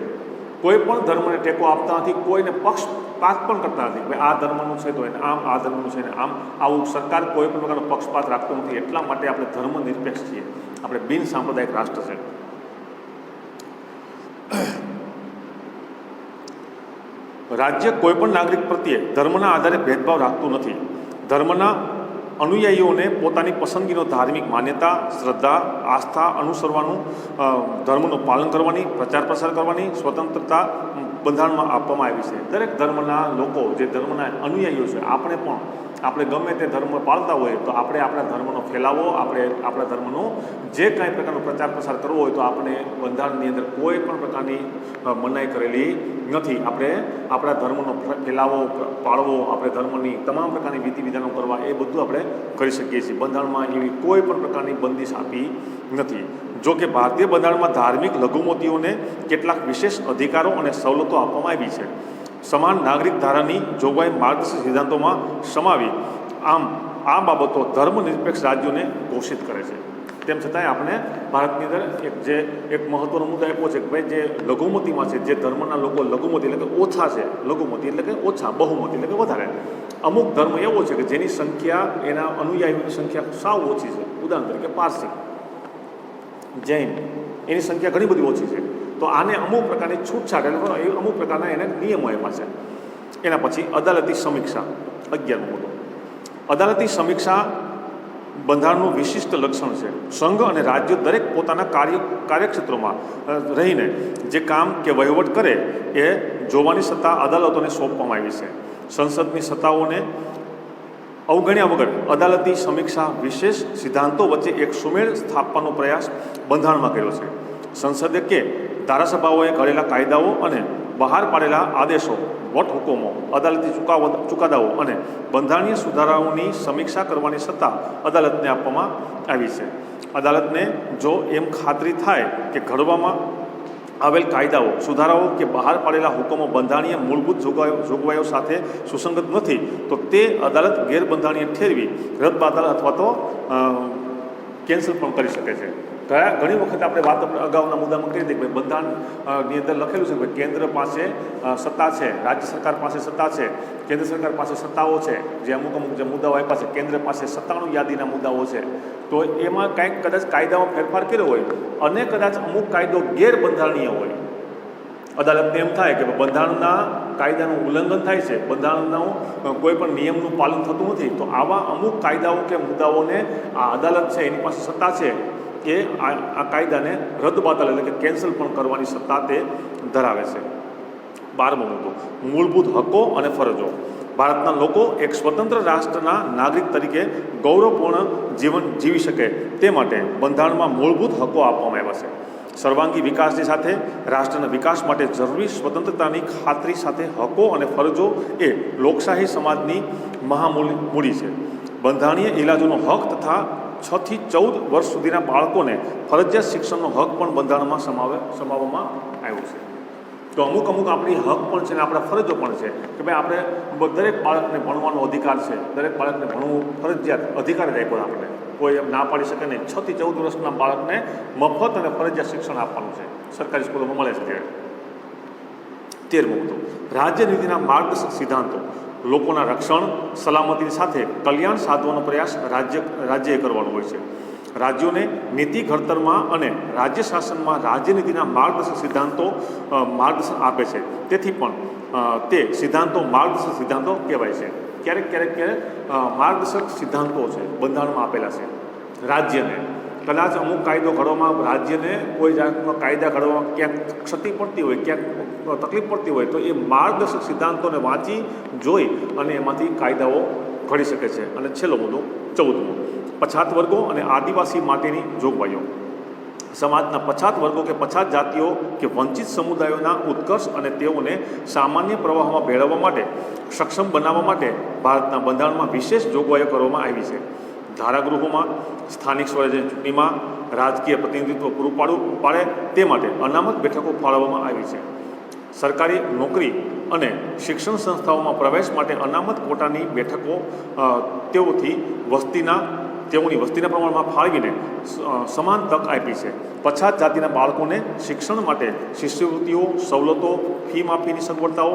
કોઈ પણ ધર્મને ટેકો આપતા નથી, કોઈને પક્ષપાત પણ કરતા નથી. ભાઈ આ ધર્મનું છે તો એને આમ, આ ધર્મનું છે ને આમ, આવું સરકાર કોઈ પણ પ્રકારનો પક્ષપાત રાખતો નથી. એટલા માટે આપણે ધર્મ નિરપેક્ષ છીએ, આપણે બિન સાંપ્રદાયિક રાષ્ટ્ર છે. રાજ્ય કોઈ પણ નાગરિક પ્રત્યે ધર્મના આધારે ભેદભાવ રાખતું નથી. ધર્મના અનુયાયીઓને પોતાની પસંદગીનો ધાર્મિક માન્યતા, શ્રદ્ધા, આસ્થા અનુસરવાનું, ધર્મનું પાલન કરવાની, પ્રચાર પ્રસાર કરવાની સ્વતંત્રતા બંધારણમાં આપવામાં આવી છે. દરેક ધર્મના લોકો, જે ધર્મના અનુયાયીઓ છે, આપણે ગમે તે ધર્મ પાળતા હોય તો આપણે આપણા ધર્મનો ફેલાવો, આપણે આપણા ધર્મનો જે કાંઈ પ્રકારનો પ્રચાર પ્રસાર કરવો હોય તો આપણે બંધારણની અંદર કોઈ પણ પ્રકારની મનાઈ કરેલી નથી. આપણે આપણા ધર્મનો ફેલાવો, પાળવો, આપણે ધર્મની તમામ પ્રકારની વિધિ વિધાનો કરવા, એ બધું આપણે કરી શકીએ છીએ. બંધારણમાં એવી કોઈ પણ પ્રકારની બંદિશ આપી નથી. જો કે ભારતીય બંધારણમાં ધાર્મિક લઘુમતીઓને કેટલાક વિશેષ અધિકારો અને સવલતો આપવામાં આવી છે. સમાન નાગરિક ધારાની જોગવાઈ માર્ગદર્શક સિદ્ધાંતોમાં સમાવી, આમ આ બાબતો ધર્મ નિરપેક્ષ રાજ્યોને ઘોષિત કરે છે. તેમ છતાંય આપણે ભારતની અંદર એક મહત્ત્વનો મુદ્દો આપ્યો છે કે ભાઈ જે લઘુમતીમાં છે, જે ધર્મના લોકો લઘુમતી એટલે કે ઓછા છે, લઘુમતી એટલે કે ઓછા, બહુમતી એટલે કે વધારે. અમુક ધર્મ એવો છે કે જેની સંખ્યા, એના અનુયાયીઓની સંખ્યા સાવ ઓછી છે. ઉદાહરણ તરીકે પારસી, જૈન, એની સંખ્યા ઘણી બધી ઓછી છે. તો આને અમુક પ્રકારની છૂટછાટ એટલે અમુક પ્રકારના એને નિયમો આપ્યા છે. એના પછી અદાલતી સમીક્ષા, 11મો મુદ્દો. અદાલતી સમીક્ષા બંધારણનું વિશિષ્ટ લક્ષણ છે. સંઘ અને રાજ્યો દરેક પોતાના કાર્યક્ષેત્રોમાં રહીને જે કામ કે વહીવટ કરે એ જોવાની સત્તા અદાલતોને સોંપવામાં આવી છે. સંસદની સત્તાઓને અવગણ્યા વગર અદાલતની સમીક્ષા વિશેષ સિદ્ધાંતો વચ્ચે એક સુમેળ સ્થાપવાનો પ્રયાસ બંધારણમાં કર્યો છે. સંસદે કે ધારાસભાઓએ ઘડેલા કાયદાઓ અને બહાર પાડેલા આદેશો, વટહુકમો, અદાલતી ચુકાદાઓ અને બંધારણીય સુધારાઓની સમીક્ષા કરવાની સત્તા અદાલતને આપવામાં આવી છે. અદાલતને જો એમ ખાતરી થાય કે ઘડવામાં આવેલ કાયદાઓ, સુધારાઓ કે બહાર પાડેલા હુકમો બંધારણીય મૂળભૂત જોગવાઈઓ સાથે સુસંગત નથી તો તે અદાલત ગેરબંધારણીય ઠેરવી રદબાતલ અથવા તો કેન્સલ પણ કરી શકે છે. ઘણી વખત આપણે વાત અગાઉના મુદ્દામાં કરી હતી કે બંધારણની અંદર લખેલું છે કે કેન્દ્ર પાસે સત્તા છે, રાજ્ય સરકાર પાસે સત્તા છે, કેન્દ્ર સરકાર પાસે સત્તાઓ છે, જે અમુક જે મુદ્દાઓ આપ્યા છે, કેન્દ્ર પાસે 97 યાદીના મુદ્દાઓ છે. તો એમાં કંઈક કદાચ કાયદામાં ફેરફાર કર્યો હોય અને કદાચ અમુક કાયદો ગેરબંધારણીય હોય, અદાલતને એમ થાય કે બંધારણના કાયદાનું ઉલ્લંઘન થાય છે, બંધારણનું કોઈ પણ નિયમનું પાલન થતું નથી, તો આવા અમુક કાયદાઓ કે મુદ્દાઓને આ અદાલત છે એની પાસે સત્તા છે એ આ કાયદાને રદબાતલ એટલે કે કેન્સલ પણ કરવાની સત્તા તે ધરાવે છે. 12મો મુદ્દો, મૂળભૂત હક્કો અને ફરજો. ભારતના લોકો એક સ્વતંત્ર રાષ્ટ્રના નાગરિક તરીકે ગૌરવપૂર્ણ જીવન જીવી શકે તે માટે બંધારણમાં મૂળભૂત હક્કો આપવામાં આવ્યા છે. સર્વાંગી વિકાસની સાથે રાષ્ટ્રના વિકાસ માટે જરૂરી સ્વતંત્રતાની ખાતરી સાથે હક્કો અને ફરજો એ લોકશાહી સમાજની મહામૂડી છે. બંધારણીય ઇલાજોનો હક તથા 6 થી 14 વર્ષ સુધીના બાળકોને ફરજિયાત શિક્ષણનો હક પણ બંધારણમાં સમાવવામાં આવ્યો છે. તો અમુક આપણી હક પણ છે ને આપણા ફરજો પણ છે કે ભાઈ આપણે દરેક બાળકને ભણવાનો અધિકાર છે, દરેક બાળકને ભણવું ફરજિયાત અધિકાર જ આપ્યો આપણે, કોઈ એમ ના પાડી શકે નહીં. 6 થી 14 વર્ષના બાળકને મફત અને ફરજિયાત શિક્ષણ આપવાનું છે, સરકારી સ્કૂલોમાં મળે છે. 13મો મુદ્દો, રાજ્ય નીતિના માર્ગદર્શક સિદ્ધાંતો. લોકોના રક્ષણ, સલામતીની સાથે કલ્યાણ સાધવાનો પ્રયાસ રાજ્યએ કરવાનો હોય છે. રાજ્યોને નીતિ ઘડતરમાં અને રાજ્ય શાસનમાં રાજ્યનીતિના માર્ગદર્શક સિદ્ધાંતો માર્ગદર્શન આપે છે. તેથી પણ તે સિદ્ધાંતો માર્ગદર્શક સિદ્ધાંતો કહેવાય છે. ક્યારેક માર્ગદર્શક સિદ્ધાંતો છે બંધારણમાં આપેલા છે. રાજ્યને કદાચ અમુક કાયદો ઘડવામાં રાજ્યને કોઈ જાતનો કાયદા ઘડવામાં ક્યાંક ક્ષતિ પડતી હોય, ક્યાંક તકલીફ પડતી હોય તો એ માર્ગદર્શક સિદ્ધાંતોને વાંચી જોઈ અને એમાંથી કાયદાઓ ઘડી શકે છે. અને છેલ્લો મુદ્દો 14મો, પછાત વર્ગો અને આદિવાસી માટેની જોગવાઈઓ. સમાજના પછાત વર્ગો કે પછાત જાતિઓ કે વંચિત સમુદાયોના ઉત્કર્ષ અને તેઓને સામાન્ય પ્રવાહમાં ભેળવવા માટે સક્ષમ બનાવવા માટે ભારતના બંધારણમાં વિશેષ જોગવાઈઓ કરવામાં આવી છે. ધારાગૃહોમાં સ્થાનિક સ્વરાજ્યની ચૂંટણીમાં રાજકીય પ્રતિનિધિત્વ પૂરું પાડે તે માટે અનામત બેઠકો ફાળવવામાં આવી છે. સરકારી નોકરી અને શિક્ષણ સંસ્થાઓમાં પ્રવેશ માટે અનામત કોટાની બેઠકો તેઓની વસ્તીના પ્રમાણમાં ફાળવીને સમાન તક આપી છે. પછાત જાતિના બાળકોને શિક્ષણ માટે શિષ્યવૃત્તિઓ, સવલતો, ફી માફીની સગવડતાઓ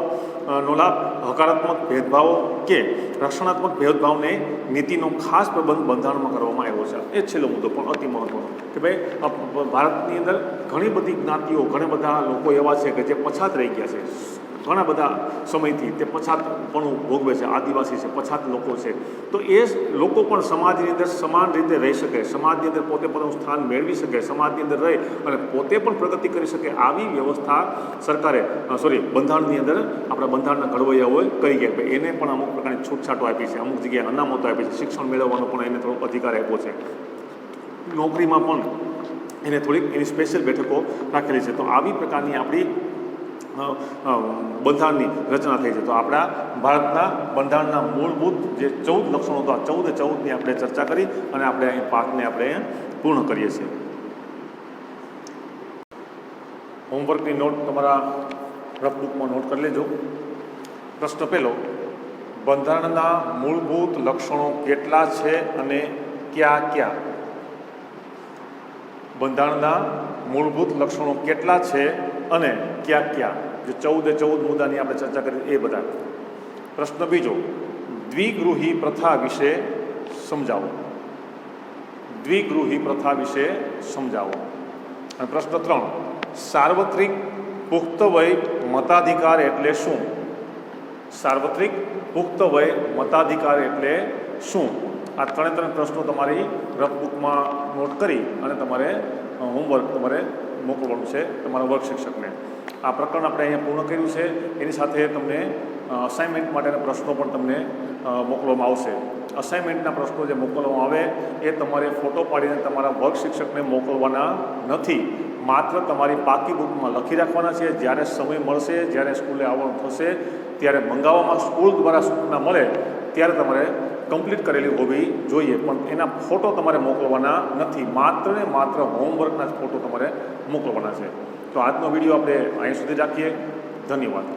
નો લાભ, હકારાત્મક ભેદભાવો કે રક્ષણાત્મક ભેદભાવને નીતિનો ખાસ પ્રબંધ બંધારણમાં કરવામાં આવ્યો છે. એ છેલ્લો મુદ્દો પણ અતિ મહત્વનો કે ભાઈ ભારતની અંદર ઘણી બધી જ્ઞાતિઓ, ઘણા બધા લોકો એવા છે કે જે પછાત રહી ગયા છે. ઘણા બધા સમયથી તે પછાતપણું ભોગવે છે, આદિવાસી છે, પછાત લોકો છે. તો એ લોકો પણ સમાજની અંદર સમાન રીતે રહી શકે, સમાજની અંદર પોતે પોતાનું સ્થાન મેળવી શકે, સમાજની અંદર રહી અને પોતે પણ પ્રગતિ કરી શકે આવી વ્યવસ્થા બંધારણની અંદર આપણા બંધારણના ઘડવૈયાઓએ કરી ગયા. એને પણ અમુક પ્રકારની છૂટછાટો આપી છે, અમુક જગ્યાએ અનામતો આપી છે, શિક્ષણ મેળવવાનો પણ એને થોડો અધિકાર આપ્યો છે. નોકરીમાં પણ એને થોડીક એની સ્પેશિયલ બેઠકો રાખેલી છે. તો આવી પ્રકારની આપણી બંધારણની રચના થઈ છે. તો આપણા ભારતના બંધારણના મૂળભૂત જે 14 લક્ષણો હતા, 14ની આપણે ચર્ચા કરી અને આપણે અહીં પાઠને આપણે પૂર્ણ કરીએ છીએ. હોમવર્કની નોટ તમારા રફ બુકમાં નોટ કરી લેજો. પ્રશ્ન પહેલો, બંધારણના મૂળભૂત લક્ષણો કેટલા છે અને કયા? બંધારણના મૂળભૂત લક્ષણો કેટલા છે અને કયા? જે 14 મુદ્દાની આપણે ચર્ચા કરી એ બધા. પ્રશ્ન બીજો, દ્વિગૃહી પ્રથા વિશે સમજાવો. દ્વિગૃહી પ્રથા વિશે સમજાવો. અને પ્રશ્ન 3, સાર્વત્રિક પુખ્ત વય મતાધિકાર એટલે શું? સાર્વત્રિક પુખ્ત વય મતાધિકાર એટલે શું? આ ત્રણ પ્રશ્નો તમારી રફ બુકમાં નોટ કરી અને તમારે હોમવર્ક તમારે મોકલવાનું છે તમારા વર્ગ શિક્ષકને. આ પ્રકરણ આપણે અહીંયા પૂર્ણ કર્યું છે. એની સાથે તમને અસાઇનમેન્ટ માટેના પ્રશ્નો પણ તમને મોકલવામાં આવશે. અસાઇનમેન્ટના પ્રશ્નો જે મોકલવામાં આવે એ તમારે ફોટો પાડીને તમારા વર્ગ શિક્ષકને મોકલવાના નથી. માત્ર તમારી પાકી બુકમાં લખી રાખવાના છે. જ્યારે સમય મળશે, જ્યારે સ્કૂલે આવવાનું થશે ત્યારે મંગાવવામાં સ્કૂલ દ્વારા સૂચના મળે ત્યારે તમારે કમ્પ્લીટ કરેલી હોવી જોઈએ, પણ એના ફોટો તમારે મોકલવાના નથી. માત્ર ને માત્ર હોમવર્કના જ ફોટો તમારે મોકલવાના છે. તો આજનો વિડીયો આપણે અહીં સુધી રાખીએ. ધન્યવાદ.